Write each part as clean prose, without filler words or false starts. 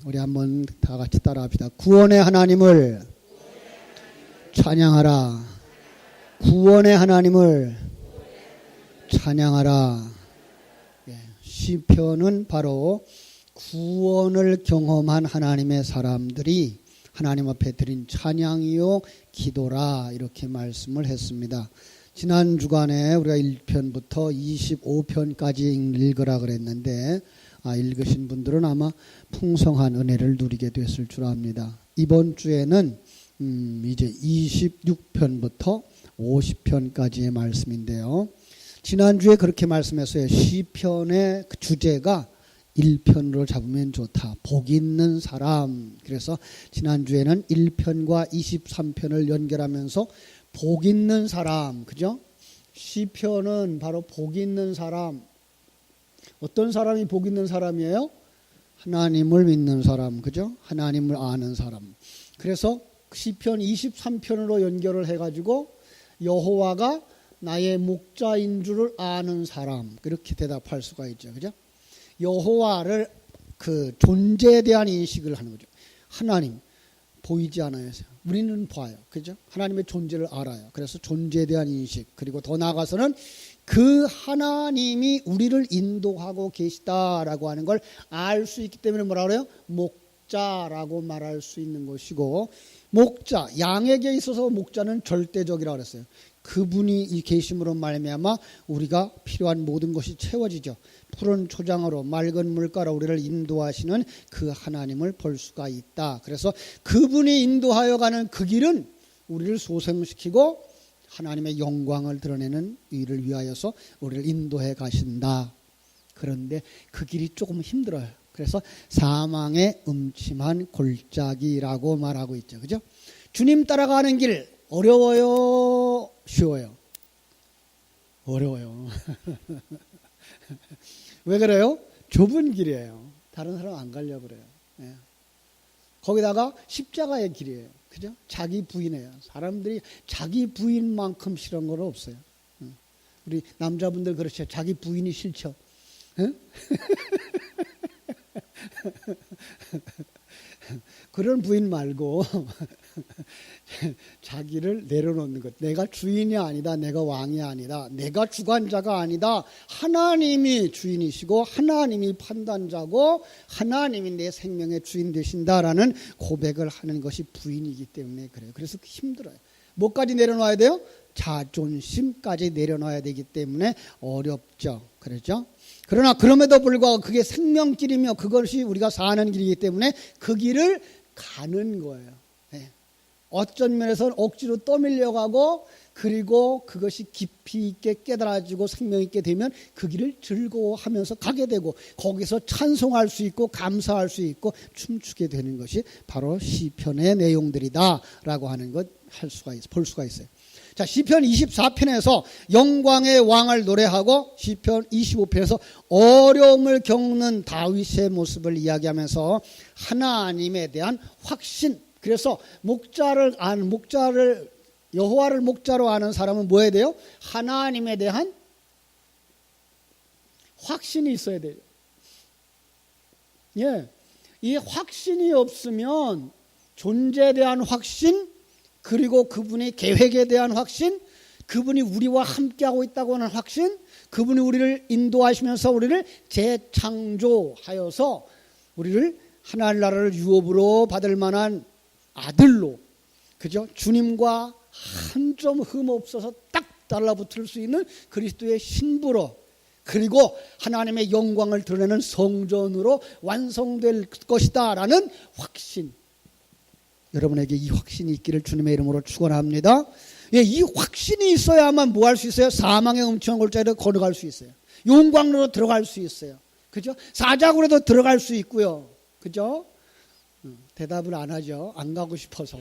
우리 한번 다 같이 따라합시다. 구원의 하나님을 찬양하라. 구원의 하나님을 찬양하라. 시편은 바로 구원을 경험한 하나님의 사람들이 하나님 앞에 드린 찬양이요 기도라 이렇게 말씀을 했습니다. 지난 주간에 우리가 1편부터 25편까지 읽으라 그랬는데 읽으신 분들은 아마 풍성한 은혜를 누리게 됐을 줄 압니다. 이번 주에는 이제 26편부터 50편까지의 말씀인데요. 지난주에 그렇게 말씀했어요. 시편의 주제가 1편으로 잡으면 좋다. 복 있는 사람. 그래서 지난주에는 1편과 23편을 연결하면서 복 있는 사람. 그죠? 시편은 바로 복 있는 사람. 어떤 사람이 복 있는 사람이에요? 하나님을 믿는 사람. 그죠? 하나님을 아는 사람. 그래서 시편 23편으로 연결을 해가지고 여호와가 나의 목자인 줄을 아는 사람. 그렇게 대답할 수가 있죠. 그죠? 여호와를 그 존재에 대한 인식을 하는 거죠. 하나님 보이지 않아요. 우리는 봐요. 그죠? 하나님의 존재를 알아요. 그래서 존재에 대한 인식. 그리고 더 나아가서는 그 하나님이 우리를 인도하고 계시다라고 하는 걸 알 수 있기 때문에 뭐라 그래요? 목자라고 말할 수 있는 것이고, 목자, 양에게 있어서 목자는 절대적이라고 그랬어요. 그분이 이 계심으로 말미암아 우리가 필요한 모든 것이 채워지죠. 푸른 초장으로 맑은 물가로 우리를 인도하시는 그 하나님을 볼 수가 있다. 그래서 그분이 인도하여 가는 그 길은 우리를 소생시키고 하나님의 영광을 드러내는 일을 위하여서 우리를 인도해 가신다. 그런데 그 길이 조금 힘들어요. 그래서 사망의 음침한 골짜기라고 말하고 있죠. 그죠? 주님 따라가는 길 어려워요? 쉬워요? 어려워요. 왜 그래요? 좁은 길이에요. 다른 사람 안 가려고 그래요. 예. 거기다가 십자가의 길이에요. 그죠? 자기 부인이에요. 사람들이 자기 부인만큼 싫은 건 없어요. 우리 남자분들 그렇죠. 자기 부인이 싫죠. 응? 그런 부인 말고 자기를 내려놓는 것. 내가 주인이 아니다. 내가 왕이 아니다. 내가 주관자가 아니다. 하나님이 주인이시고 하나님이 판단자고 하나님이 내 생명의 주인 되신다라는 고백을 하는 것이 부인이기 때문에 그래요. 그래서 힘들어요. 뭐까지 내려놔야 돼요? 자존심까지 내려놔야 되기 때문에 어렵죠. 그렇죠? 그러나 그럼에도 불구하고 그게 생명길이며 그것이 우리가 사는 길이기 때문에 그 길을 가는 거예요. 네. 어쩐 면에서는 억지로 떠밀려가고 그리고 그것이 깊이 있게 깨달아지고 생명 있게 되면 그 길을 즐거워하면서 가게 되고 거기서 찬송할 수 있고 감사할 수 있고 춤추게 되는 것이 바로 시편의 내용들이다라고 하는 것 볼 수가 있어요. 자, 시편 24편에서 영광의 왕을 노래하고 시편 25편에서 어려움을 겪는 다윗의 모습을 이야기하면서 하나님에 대한 확신. 그래서 여호와를 목자로 아는 사람은 뭐 해야 돼요? 하나님에 대한 확신이 있어야 돼요. 예. 이 확신이 없으면 존재에 대한 확신, 그리고 그분의 계획에 대한 확신, 그분이 우리와 함께하고 있다고 하는 확신, 그분이 우리를 인도하시면서 우리를 재창조하여서 우리를 하나님 나라를 유업으로 받을 만한 아들로, 그죠? 주님과 한 점 흠 없어서 딱 달라붙을 수 있는 그리스도의 신부로, 그리고 하나님의 영광을 드러내는 성전으로 완성될 것이다 라는 확신. 여러분에게 이 확신이 있기를 주님의 이름으로 축원합니다. 예, 이 확신이 있어야만 뭐 할 수 있어요? 사망의 음침한 골짜기로 걸어갈 수 있어요. 용광로로 들어갈 수 있어요. 그죠? 사자굴에도 들어갈 수 있고요. 그죠? 대답을 안 하죠. 안 가고 싶어서.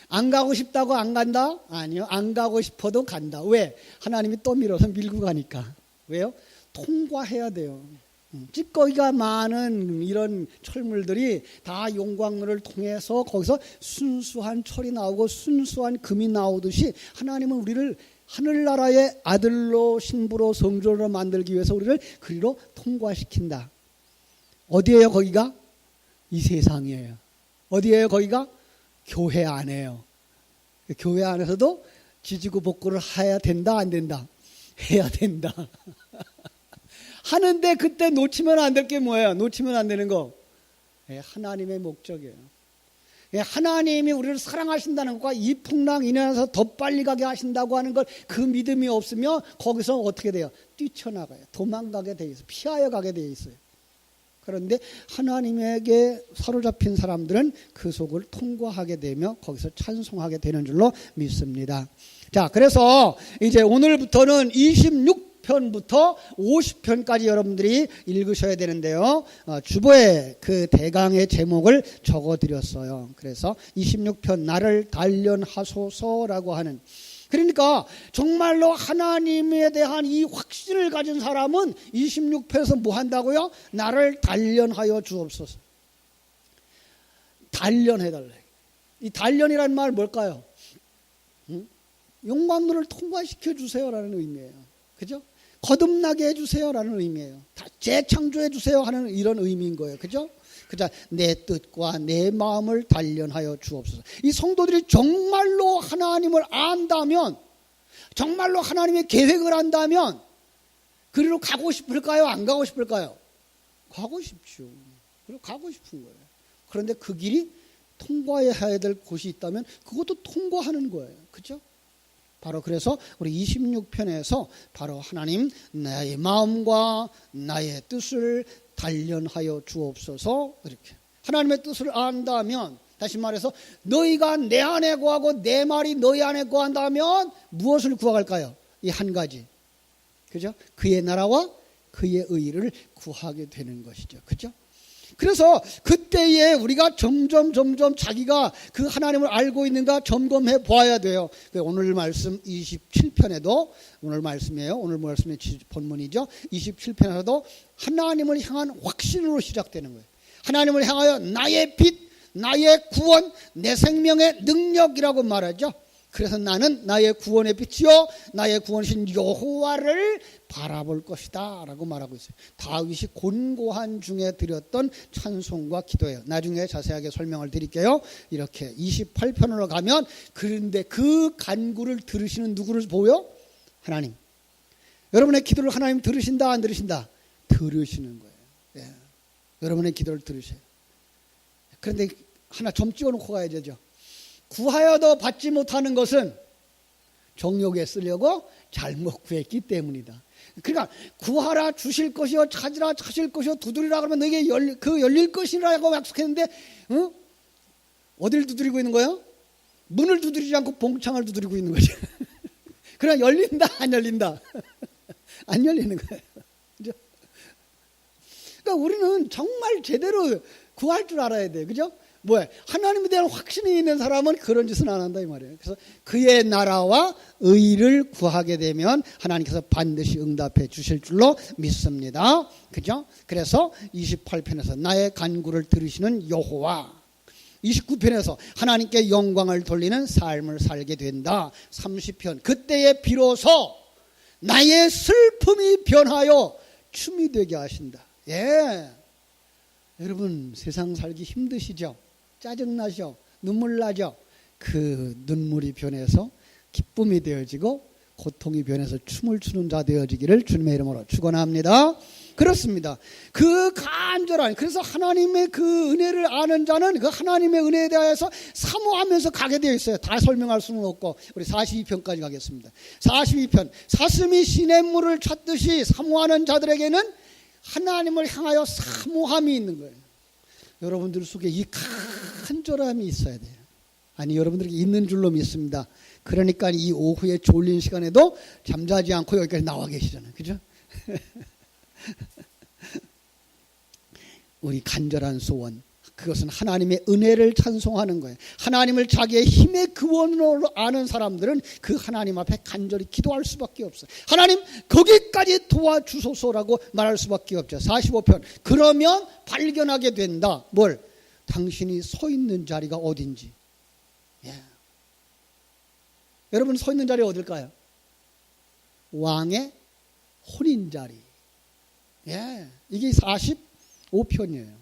안 가고 싶다고 안 간다? 아니요. 안 가고 싶어도 간다. 왜? 하나님이 또 밀어서 밀고 가니까. 왜요? 통과해야 돼요. 찌꺼기가 많은 이런 철물들이 다 용광로를 통해서 거기서 순수한 철이 나오고 순수한 금이 나오듯이 하나님은 우리를 하늘나라의 아들로 신부로 성전으로 만들기 위해서 우리를 그리로 통과시킨다. 어디예요 거기가? 이 세상이에요. 어디예요 거기가? 교회 안에요. 교회 안에서도 지지고 볶고를 해야 된다 안 된다? 해야 된다. 하는데 그때 놓치면 안 될 게 뭐예요? 놓치면 안 되는 거. 하나님의 목적이에요. 하나님이 우리를 사랑하신다는 것과 이 풍랑 인해서 더 빨리 가게 하신다고 하는 걸 그 믿음이 없으면 거기서 어떻게 돼요? 뛰쳐나가요. 도망가게 돼 있어요. 피하여 가게 돼 있어요. 그런데 하나님에게 사로잡힌 사람들은 그 속을 통과하게 되며 거기서 찬송하게 되는 줄로 믿습니다. 자, 그래서 이제 오늘부터는 26편부터 50편까지 여러분들이 읽으셔야 되는데요. 주보에 그 대강의 제목을 적어드렸어요. 그래서 26편 나를 단련하소서라고 하는, 그러니까 정말로 하나님에 대한 이 확신을 가진 사람은 26편에서 뭐 한다고요? 나를 단련하여 주옵소서. 단련해달래. 이 단련이라는 말 뭘까요? 용광로를 통과시켜 주세요라는 의미예요. 그죠? 거듭나게 해주세요라는 의미예요. 재창조해 주세요 하는 이런 의미인 거예요. 그죠? 그자 내 뜻과 내 마음을 단련하여 주옵소서. 이 성도들이 정말로 하나님을 안다면, 정말로 하나님의 계획을 안다면 그리로 가고 싶을까요? 안 가고 싶을까요? 가고 싶죠. 그리고 가고 싶은 거예요. 그런데 그 길이 통과해야 될 곳이 있다면 그것도 통과하는 거예요. 그죠? 바로 그래서 우리 26편에서 바로 하나님 나의 마음과 나의 뜻을 단련하여 주옵소서, 이렇게 하나님의 뜻을 안다면, 다시 말해서 너희가 내 안에 거하고 내 말이 너희 안에 거한다면 무엇을 구할까요? 이 한 가지, 그죠? 그의 나라와 그의 의를 구하게 되는 것이죠. 그죠? 그래서 그때에 우리가 점점 자기가 그 하나님을 알고 있는가 점검해 보아야 돼요. 오늘 말씀 27편에도, 오늘 말씀이에요. 오늘 말씀의 본문이죠. 27편에서도 하나님을 향한 확신으로 시작되는 거예요. 하나님을 향하여 나의 빛, 나의 구원, 내 생명의 능력이라고 말하죠. 그래서 나는 나의 구원의 빛이요 나의 구원이신 여호와를 바라볼 것이다 라고 말하고 있어요. 다윗이 곤고한 중에 드렸던 찬송과 기도예요. 나중에 자세하게 설명을 드릴게요. 이렇게 28편으로 가면, 그런데 그 간구를 들으시는 누구를 보여? 하나님. 여러분의 기도를 하나님 들으신다 안 들으신다? 들으시는 거예요. 예. 여러분의 기도를 들으셔요. 그런데 하나 점 찍어놓고 가야 되죠. 구하여도 받지 못하는 것은 정욕에 쓰려고 잘못 구했기 때문이다. 그러니까 구하라 주실 것이요, 찾으라 찾을 것이요, 두드리라 그러면 너에게 열릴 것이라고 약속했는데, 어디를 두드리고 있는 거예요? 문을 두드리지 않고 봉창을 두드리고 있는 거죠. 그러나 열린다 안 열린다? 안 열리는 거예요. 그죠? 그러니까 우리는 정말 제대로 구할 줄 알아야 돼요. 그죠? 뭐야? 하나님에 대한 확신이 있는 사람은 그런 짓은 안 한다 이 말이에요. 그래서 그의 나라와 의를 구하게 되면 하나님께서 반드시 응답해 주실 줄로 믿습니다. 그죠? 그래서 28편에서 나의 간구를 들으시는 여호와, 29편에서 하나님께 영광을 돌리는 삶을 살게 된다. 30편 그때에 비로소 나의 슬픔이 변하여 춤이 되게 하신다. 예, 여러분 세상 살기 힘드시죠? 짜증나죠? 눈물 나죠? 그 눈물이 변해서 기쁨이 되어지고 고통이 변해서 춤을 추는 자 되어지기를 주님의 이름으로 축원합니다. 그렇습니다. 그 간절한, 그래서 하나님의 그 은혜를 아는 자는 그 하나님의 은혜에 대해서 사모하면서 가게 되어 있어요. 다 설명할 수는 없고 우리 42편까지 가겠습니다. 42편 사슴이 시냇물을 찾듯이 사모하는 자들에게는 하나님을 향하여 사모함이 있는 거예요. 여러분들 속에 이 간절함이 있어야 돼요. 아니, 여러분들에게 있는 줄로 믿습니다. 그러니까 이 오후에 졸린 시간에도 잠자지 않고 여기까지 나와 계시잖아요. 그죠? 우리 간절한 소원, 그것은 하나님의 은혜를 찬송하는 거예요. 하나님을 자기의 힘의 근원으로 아는 사람들은 그 하나님 앞에 간절히 기도할 수밖에 없어요. 하나님 거기까지 도와주소서라고 말할 수밖에 없죠. 45편 그러면 발견하게 된다. 뭘? 당신이 서 있는 자리가 어딘지. 예. 여러분 서 있는 자리 어딜까요? 왕의 혼인 자리. 예. 이게 5편이에요.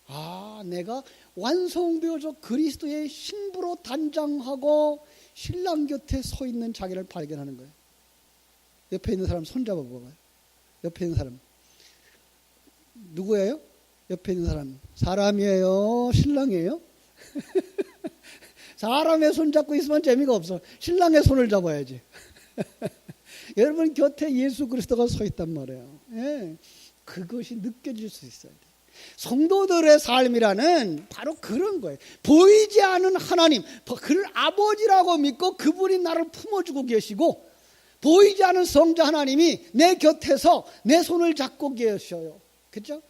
아, 내가 완성되어서 그리스도의 신부로 단장하고 신랑 곁에 서 있는 자기를 발견하는 거예요. 옆에 있는 사람 손잡아 봐봐요. 옆에 있는 사람 누구예요? 옆에 있는 사람 사람이에요? 신랑이에요? 사람의 손 잡고 있으면 재미가 없어. 신랑의 손을 잡아야지. 여러분 곁에 예수 그리스도가 서 있단 말이에요. 예, 그것이 느껴질 수 있어야 돼. 성도들의 삶이라는 바로 그런 거예요. 보이지 않은 하나님, 그를 아버지라고 믿고 그분이 나를 품어주고 계시고, 보이지 않은 성자 하나님이 내 곁에서 내 손을 잡고 계셔요. 그렇죠?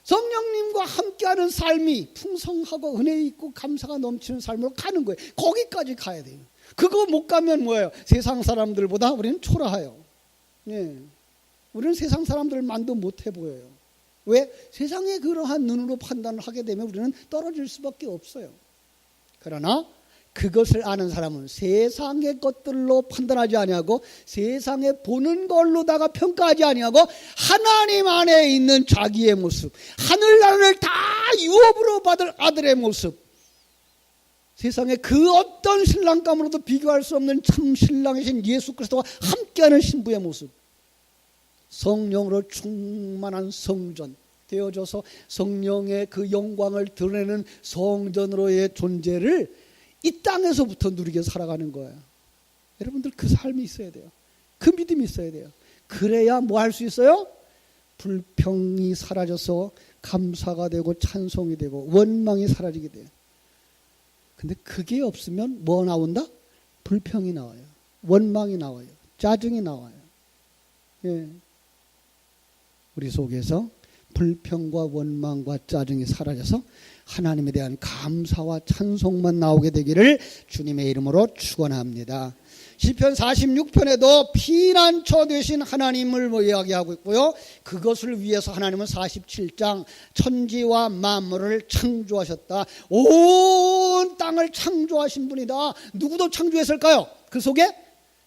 성령님과 함께하는 삶이 풍성하고 은혜 있고 감사가 넘치는 삶으로 가는 거예요. 거기까지 가야 돼요. 그거 못 가면 뭐예요? 세상 사람들보다 우리는 초라해요. 예. 우리는 세상 사람들만도 못해 보여요. 왜? 세상에 그러한 눈으로 판단을 하게 되면 우리는 떨어질 수밖에 없어요. 그러나 그것을 아는 사람은 세상의 것들로 판단하지 아니하고 세상에 보는 걸로다가 평가하지 아니하고 하나님 안에 있는 자기의 모습, 하늘나라를 다 유업으로 받을 아들의 모습, 세상에 그 어떤 신랑감으로도 비교할 수 없는 참 신랑이신 예수 그리스도와 함께하는 신부의 모습, 성령으로 충만한 성전 되어져서 성령의 그 영광을 드러내는 성전으로의 존재를 이 땅에서부터 누리게 살아가는 거예요. 여러분들 그 삶이 있어야 돼요. 그 믿음이 있어야 돼요. 그래야 뭐 할 수 있어요? 불평이 사라져서 감사가 되고 찬송이 되고 원망이 사라지게 돼요. 근데 그게 없으면 뭐 나온다? 불평이 나와요. 원망이 나와요. 짜증이 나와요. 예. 우리 속에서 불평과 원망과 짜증이 사라져서 하나님에 대한 감사와 찬송만 나오게 되기를 주님의 이름으로 축원합니다. 시편 46편에도 피난처 되신 하나님을 이야기하고 있고요. 그것을 위해서 하나님은 47장 천지와 만물을 창조하셨다. 온 땅을 창조하신 분이다. 누구도 창조했을까요? 그 속에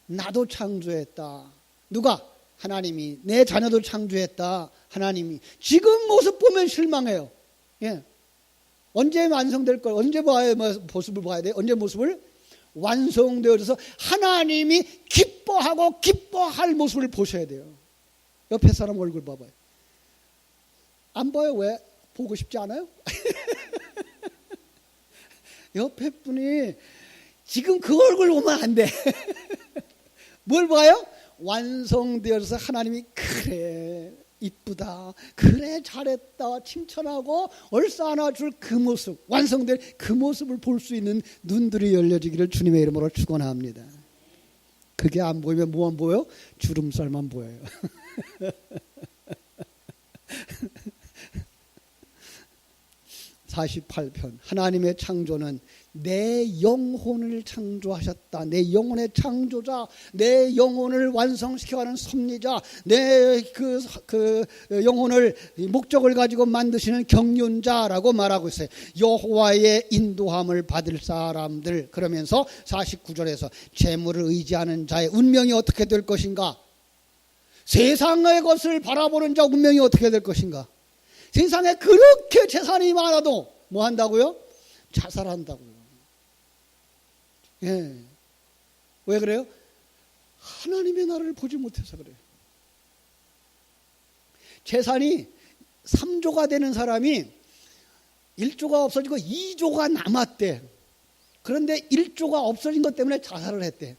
나도 창조했다. 누가? 하나님이. 내 자녀도 창조했다. 하나님이. 지금 모습 보면 실망해요. 예. 언제 완성될 걸? 언제 모습을 봐야 돼? 언제 모습을? 완성되어져서 하나님이 기뻐하고 기뻐할 모습을 보셔야 돼요. 옆에 사람 얼굴 봐봐요. 안 봐요? 왜? 보고 싶지 않아요? 옆에 분이 지금 그 얼굴 보면 안 돼. 뭘 봐요? 완성되어서 하나님이 그래 이쁘다, 그래 잘했다 칭찬하고 얼싸안아줄 그 모습, 완성된 그 모습을 볼 수 있는 눈들이 열려지기를 주님의 이름으로 축원합니다. 그게 안 보이면 뭐만 보여? 주름살만 보여요. 48편 하나님의 창조는 내 영혼을 창조하셨다. 내 영혼의 창조자, 내 영혼을 완성시켜가는 섭리자, 내 그 영혼을 목적을 가지고 만드시는 경륜자라고 말하고 있어요. 여호와의 인도함을 받을 사람들. 그러면서 49절에서 재물을 의지하는 자의 운명이 어떻게 될 것인가? 세상의 것을 바라보는 자 운명이 어떻게 될 것인가? 세상에 그렇게 재산이 많아도 뭐 한다고요? 자살한다고요. 예. 왜 그래요? 하나님의 나라를 보지 못해서 그래요. 재산이 3조가 되는 사람이 1조가 없어지고 2조가 남았대. 그런데 1조가 없어진 것 때문에 자살을 했대.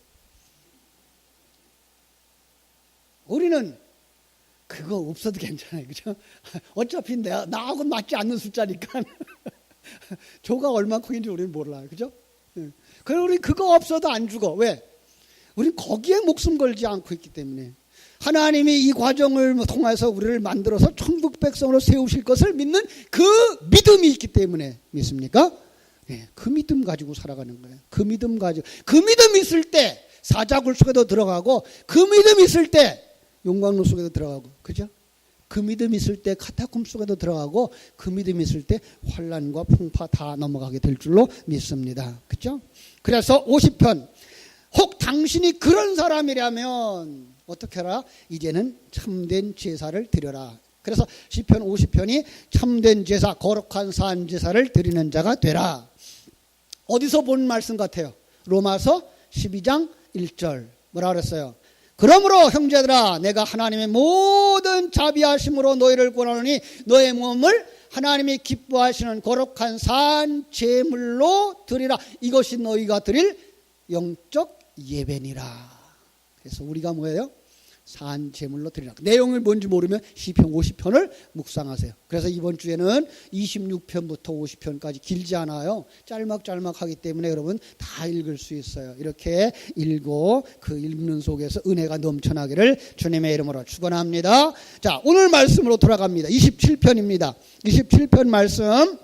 우리는 그거 없어도 괜찮아요. 그죠? 어차피 나하고는 맞지 않는 숫자니까. 조가 얼마큼인지 우리는 몰라요. 그죠? 그래서 우리 그거 없어도 안 죽어. 왜? 우린 거기에 목숨 걸지 않고 있기 때문에. 하나님이 이 과정을 통해서 우리를 만들어서 천국 백성으로 세우실 것을 믿는 그 믿음이 있기 때문에 믿습니까? 네, 그 믿음 가지고 살아가는 거예요. 그 믿음 가지고. 그 믿음 있을 때 사자굴 속에도 들어가고, 그 믿음 있을 때 용광로 속에도 들어가고, 그죠? 그 믿음 있을 때 카타콤 속에도 들어가고, 그 믿음 있을 때 환난과 풍파 다 넘어가게 될 줄로 믿습니다. 그죠? 그래서 50편 혹 당신이 그런 사람이라면 어떻게 하라? 이제는 참된 제사를 드려라. 그래서 시편 50편이 참된 제사, 거룩한 산 제사를 드리는 자가 되라. 어디서 본 말씀 같아요? 로마서 12장 1절. 뭐라 그랬어요? 그러므로 형제들아, 내가 하나님의 모든 자비하심으로 너희를 권하노니 너의 몸을 하나님이 기뻐하시는 거룩한 산 제물로 드리라. 이것이 너희가 드릴 영적 예배니라. 그래서 우리가 뭐예요? 산 제물로 드리라. 내용을 뭔지 모르면 시편 50편을 묵상하세요. 그래서 이번 주에는 26편부터 50편까지 길지 않아요. 짤막짤막하기 때문에 여러분 다 읽을 수 있어요. 이렇게 읽고 그 읽는 속에서 은혜가 넘쳐나기를 주님의 이름으로 축원합니다. 자, 오늘 말씀으로 돌아갑니다. 27편입니다. 27편 말씀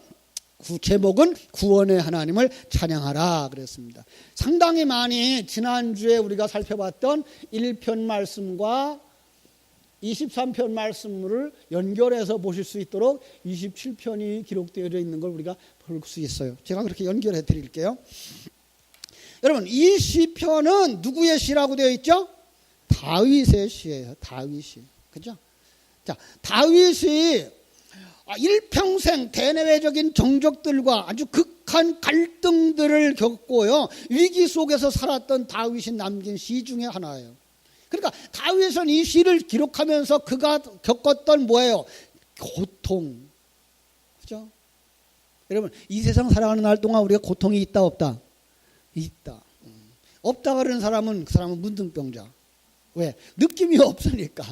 제목은 구원의 하나님을 찬양하라 그랬습니다. 상당히 많이 지난주에 우리가 살펴봤던 1편 말씀과 23편 말씀을 연결해서 보실 수 있도록 27편이 기록되어 있는 걸 우리가 볼 수 있어요. 제가 그렇게 연결해 드릴게요. 여러분, 이 시편은 누구의 시라고 되어 있죠? 다윗의 시예요. 다윗이. 그죠? 자, 다윗이 일평생 대내외적인 정적들과 아주 극한 갈등들을 겪고요, 위기 속에서 살았던 다윗이 남긴 시 중에 하나예요. 그러니까 다윗은 이 시를 기록하면서 그가 겪었던 뭐예요? 고통. 그죠? 여러분, 이 세상 살아가는 날 동안 우리가 고통이 있다 없다? 있다. 없다 그러는 사람은 그 사람은 문둥병자. 왜? 느낌이 없으니까.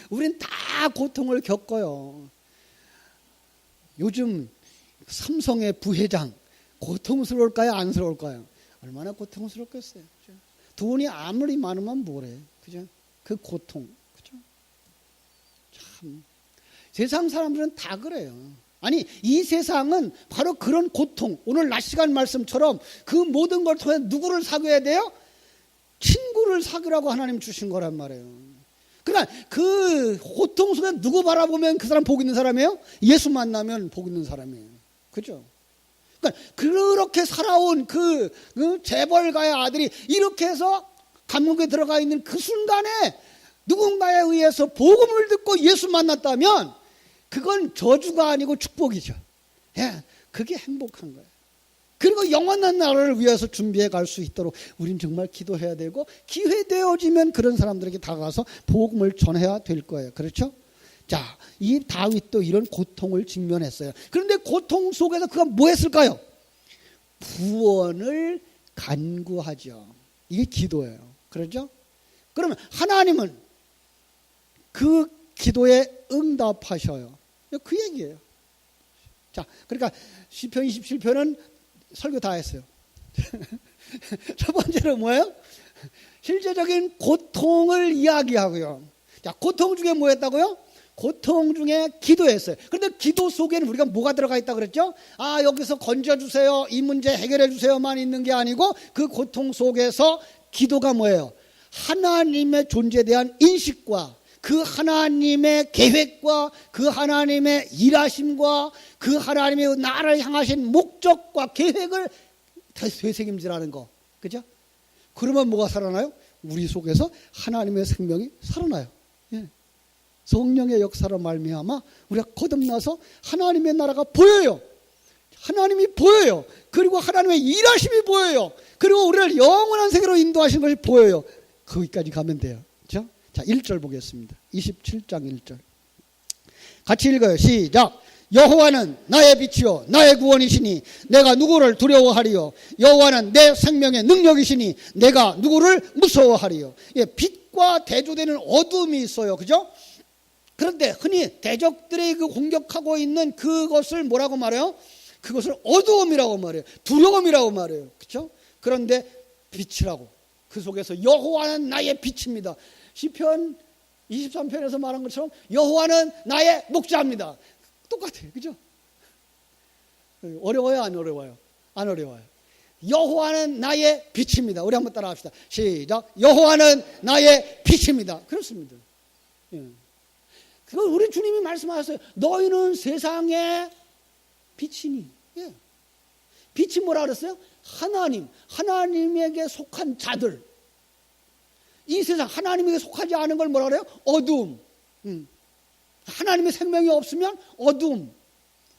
우린 다 고통을 겪어요. 요즘 삼성의 부회장 고통스러울까요? 안쓰러울까요? 얼마나 고통스럽겠어요. 그죠? 돈이 아무리 많으면 뭐래. 그죠? 그 고통. 그죠? 참. 세상 사람들은 다 그래요. 아니, 이 세상은 바로 그런 고통, 오늘 낮 시간 말씀처럼 그 모든 걸 통해 누구를 사귀어야 돼요? 친구를 사귀라고 하나님 주신 거란 말이에요. 그러니까 그 고통 속에 누구 바라보면 그 사람 복 있는 사람이에요? 예수 만나면 복 있는 사람이에요. 그죠? 그러니까 그렇게 살아온 그 재벌가의 아들이 이렇게 해서 감옥에 들어가 있는 그 순간에 누군가에 의해서 복음을 듣고 예수 만났다면 그건 저주가 아니고 축복이죠. 예, 그게 행복한 거예요. 그리고 영원한 나라를 위해서 준비해 갈 수 있도록 우린 정말 기도해야 되고, 기회 되어지면 그런 사람들에게 다가가서 복음을 전해야 될 거예요. 그렇죠? 자, 이 다윗도 이런 고통을 직면했어요. 그런데 고통 속에서 그가 뭐 했을까요? 구원을 간구하죠. 이게 기도예요. 그렇죠? 그러면 하나님은 그 기도에 응답하셔요. 그 얘기예요. 자, 그러니까 시편 27편은 설교 다 했어요. 첫 번째로 뭐예요? 실제적인 고통을 이야기하고요. 자, 고통 중에 뭐 했다고요? 고통 중에 기도했어요. 그런데 기도 속에는 우리가 뭐가 들어가 있다 그랬죠? 아, 여기서 건져주세요, 이 문제 해결해 주세요만 있는 게 아니고 그 고통 속에서 기도가 뭐예요? 하나님의 존재에 대한 인식과 그 하나님의 계획과 그 하나님의 일하심과 그 하나님의 나를 향하신 목적과 계획을 되새김질하는 거. 그죠? 그러면 뭐가 살아나요? 우리 속에서 하나님의 생명이 살아나요. 예. 성령의 역사로 말미암아 우리가 거듭나서 하나님의 나라가 보여요. 하나님이 보여요. 그리고 하나님의 일하심이 보여요. 그리고 우리를 영원한 세계로 인도하신 것이 보여요. 거기까지 가면 돼요. 그렇죠? 자, 1절 보겠습니다. 27장 1절. 같이 읽어요. 시작. 여호와는 나의 빛이요 나의 구원이시니 내가 누구를 두려워하리요. 여호와는 내 생명의 능력이시니 내가 누구를 무서워하리요. 예, 빛과 대조되는 어둠이 있어요. 그죠? 그런데 흔히 대적들이 그 공격하고 있는 그것을 뭐라고 말해요? 그것을 어두움이라고 말해요. 두려움이라고 말해요. 그렇죠? 그런데 빛이라고. 그 속에서 여호와는 나의 빛입니다. 시편 23편에서 말한 것처럼 여호와는 나의 목자입니다. 똑같아요. 그죠? 어려워요? 안 어려워요? 안 어려워요. 여호와는 나의 빛입니다. 우리 한번 따라 합시다. 시작. 여호와는 나의 빛입니다. 그렇습니다. 예. 그거 우리 주님이 말씀하셨어요. 너희는 세상의 빛이니. 예. 빛이 뭐라 그랬어요? 하나님에게 속한 자들. 이 세상 하나님에게 속하지 않은 걸 뭐라 그래요? 어두움. 하나님의 생명이 없으면 어두움.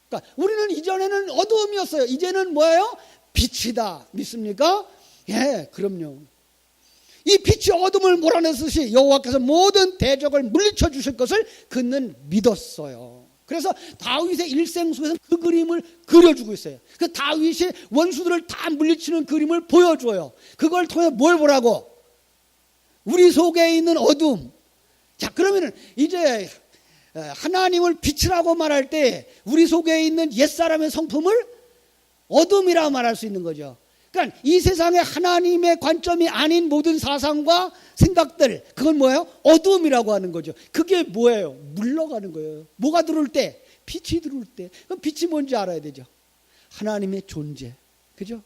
그러니까 우리는 이전에는 어두움이었어요. 이제는 뭐예요? 빛이다. 믿습니까? 예, 그럼요. 이 빛이 어둠을 몰아내듯이 여호와께서 모든 대적을 물리쳐 주실 것을 그는 믿었어요. 그래서 다윗의 일생 속에서 그 그림을 그려주고 있어요. 그 다윗이 원수들을 다 물리치는 그림을 보여줘요. 그걸 통해 뭘 보라고? 우리 속에 있는 어둠. 자, 그러면은 이제 하나님을 빛이라고 말할 때 우리 속에 있는 옛사람의 성품을 어둠이라고 말할 수 있는 거죠. 그러니까 이 세상에 하나님의 관점이 아닌 모든 사상과 생각들, 그건 뭐예요? 어둠이라고 하는 거죠. 그게 뭐예요? 물러가는 거예요. 뭐가 들어올 때? 빛이 들어올 때. 그럼 빛이 뭔지 알아야 되죠. 하나님의 존재, 그죠?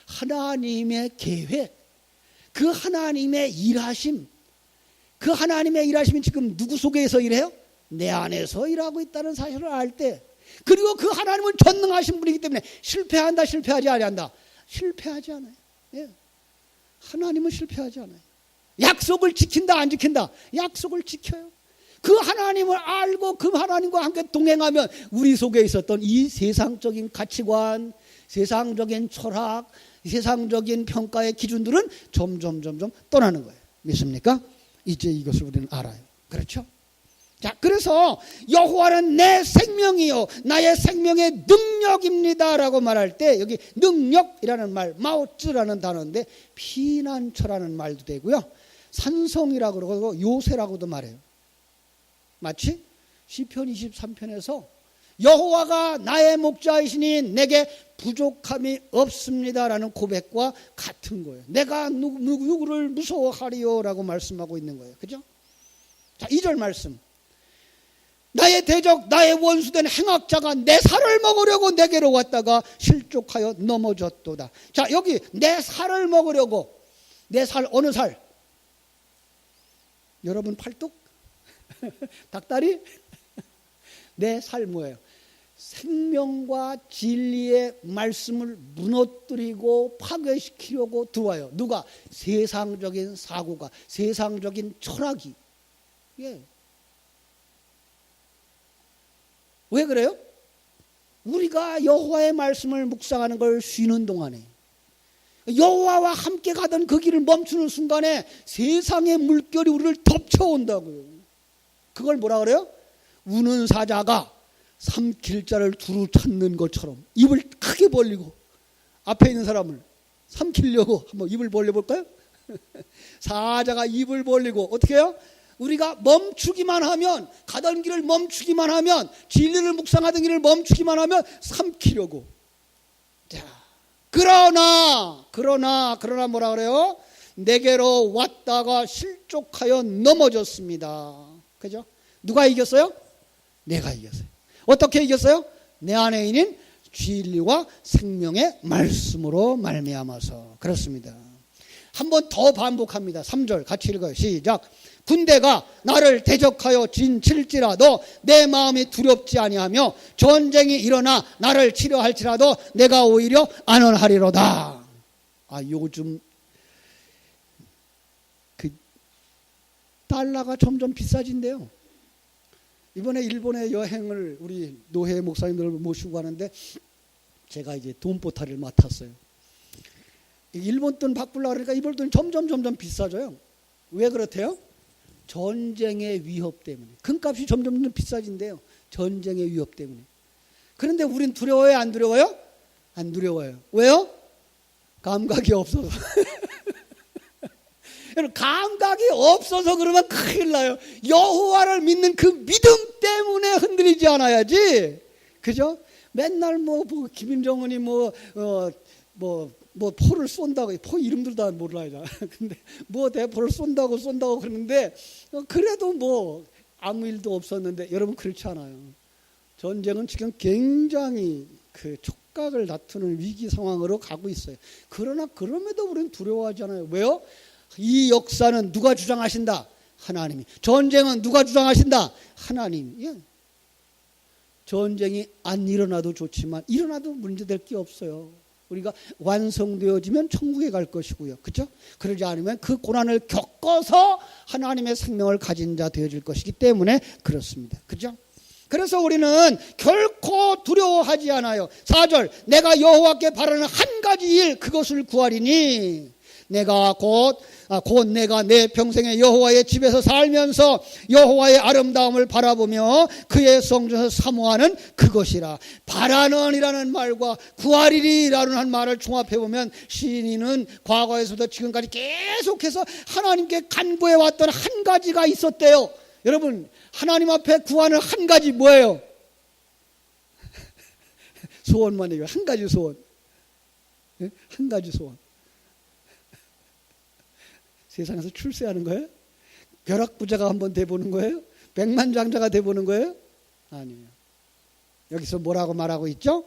하나님의 계획, 그 하나님의 일하심, 그 하나님의 일하심이 지금 누구 속에서 일해요? 내 안에서 일하고 있다는 사실을 알 때, 그리고 그 하나님은 전능하신 분이기 때문에 실패한다, 실패하지 아니한다? 실패하지 않아요. 예. 하나님은 실패하지 않아요. 약속을 지킨다, 안 지킨다? 약속을 지켜요. 그 하나님을 알고 그 하나님과 함께 동행하면 우리 속에 있었던 이 세상적인 가치관, 세상적인 철학, 세상적인 평가의 기준들은 점점 떠나는 거예요. 믿습니까? 이제 이것을 우리는 알아요. 그렇죠? 자, 그래서 여호와는 내 생명이요 나의 생명의 능력입니다 라고 말할 때 여기 능력이라는 말, 마오츠라는 단어인데 피난처라는 말도 되고요, 산성이라고 그러고 요새라고도 말해요. 마치 시편 23편에서 여호와가 나의 목자이시니 내게 부족함이 없습니다 라는 고백과 같은 거예요. 내가 누구를 무서워하리요 라고 말씀하고 있는 거예요. 그죠? 자, 2절 말씀. 나의 대적, 나의 원수된 행악자가 내 살을 먹으려고 내게로 왔다가 실족하여 넘어졌도다. 자, 여기 내 살을 먹으려고, 내 살, 어느 살? 여러분 팔뚝? 닭다리? 내 살 뭐예요? 생명과 진리의 말씀을 무너뜨리고 파괴시키려고 들어와요. 누가? 세상적인 사고가, 세상적인 철학이. 예. 왜 그래요? 우리가 여호와의 말씀을 묵상하는 걸 쉬는 동안에, 여호와와 함께 가던 그 길을 멈추는 순간에 세상의 물결이 우리를 덮쳐온다고요. 그걸 뭐라 그래요? 우는 사자가 삼킬 자를 두루 찾는 것처럼 입을 크게 벌리고 앞에 있는 사람을 삼키려고 한번 입을 벌려볼까요? 사자가 입을 벌리고 어떻게 해요? 우리가 멈추기만 하면, 가던 길을 멈추기만 하면, 진리를 묵상하던 길을 멈추기만 하면 삼키려고. 자, 그러나 뭐라 그래요? 내게로 왔다가 실족하여 넘어졌습니다. 그죠? 누가 이겼어요? 내가 이겼어요. 어떻게 이겼어요? 내 안에 있는 진리와 생명의 말씀으로 말미암아서. 그렇습니다. 한 번 더 반복합니다. 3절 같이 읽어요. 시작. 군대가 나를 대적하여 진칠지라도 내 마음이 두렵지 아니하며 전쟁이 일어나 나를 치려 할지라도 내가 오히려 안언하리로다. 아, 요즘 그 달러가 점점 비싸진대요. 이번에 일본에 여행을 우리 노회 목사님들 모시고 가는데 제가 이제 돈보따리를 맡았어요. 일본 돈 바꾸려고 그러니까 일본 돈이 점점 비싸져요. 왜 그렇대요? 전쟁의 위협 때문에. 금값이 점점 비싸진대요. 전쟁의 위협 때문에. 그런데 우린 두려워요? 안 두려워요? 안 두려워요. 왜요? 감각이 없어서. 감각이 없어서 그러면 큰일 나요. 여호와를 믿는 그 믿음 때문에 흔들리지 않아야지. 그죠? 맨날 김정은이 포를 쏜다고, 포 이름들도 다 몰라요. 근데 대포를 쏜다고 그러는데, 그래도 아무 일도 없었는데, 여러분 그렇지 않아요. 전쟁은 지금 굉장히 그 촉각을 다투는 위기 상황으로 가고 있어요. 그러나 그럼에도 우리는 두려워하지 않아요. 왜요? 이 역사는 누가 주장하신다? 하나님이. 전쟁은 누가 주장하신다? 하나님. 예. 전쟁이 안 일어나도 좋지만 일어나도 문제될 게 없어요. 우리가 완성되어지면 천국에 갈 것이고요. 그렇죠? 그러지 않으면 그 고난을 겪어 바꿔서 하나님의 생명을 가진 자 되어질 것이기 때문에 그렇습니다. 그죠? 그래서 우리는 결코 두려워하지 않아요. 4절, 내가 여호와께 바라는 한 가지 일, 그것을 구하리니 내가 곧 내가 내 평생에 여호와의 집에서 살면서 여호와의 아름다움을 바라보며 그의 성전에서 사모하는 그것이라. 바라는이라는 말과 구하리라는 말을 종합해보면 시인은 과거에서부터 지금까지 계속해서 하나님께 간구해왔던 한 가지가 있었대요. 여러분, 하나님 앞에 구하는 한 가지 뭐예요? 소원만 얘기해요. 한 가지 소원. 한 가지 소원. 세상에서 출세하는 거예요? 벼락부자가 한번 돼보는 거예요? 백만장자가 돼보는 거예요? 아니에요. 여기서 뭐라고 말하고 있죠?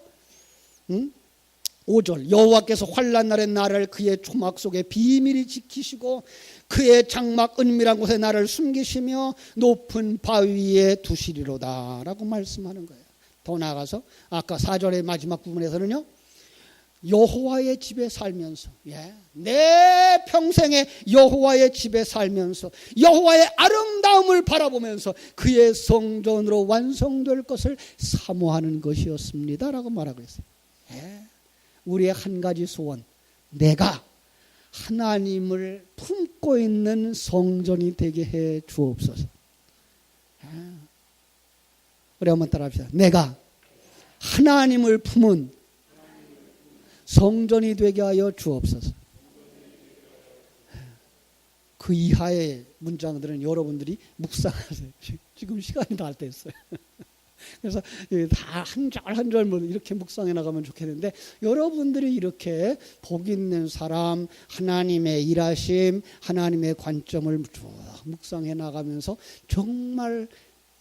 5절, 여호와께서 환난 날에 나를 그의 초막 속에 비밀히 지키시고 그의 장막 은밀한 곳에 나를 숨기시며 높은 바위 위에 두시리로다 라고 말씀하는 거예요. 더 나아가서 아까 4절의 마지막 부분에서는요, 여호와의 집에 살면서, 내 평생에 여호와의 집에 살면서 여호와의 아름다움을 바라보면서 그의 성전으로 완성될 것을 사모하는 것이었습니다 라고 말하고 있어요. 우리의 한 가지 소원, 내가 하나님을 품고 있는 성전이 되게 해 주옵소서. 우리 한번 따라합시다. 내가 하나님을 품은 성전이 되게 하여 주옵소서. 그 이하의 문장들은 여러분들이 묵상하세요. 지금 시간이 다 됐어요. 그래서 다 한 절 한 절 이렇게 묵상해 나가면 좋겠는데, 여러분들이 이렇게 복 있는 사람, 하나님의 일하심, 하나님의 관점을 쭉 묵상해 나가면서 정말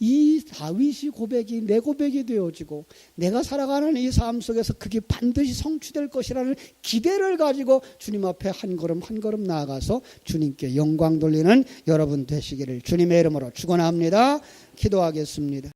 이 다윗이 고백이 내 고백이 되어지고 내가 살아가는 이 삶 속에서 그게 반드시 성취될 것이라는 기대를 가지고 주님 앞에 한 걸음 한 걸음 나아가서 주님께 영광 돌리는 여러분 되시기를 주님의 이름으로 축원합니다. 기도하겠습니다.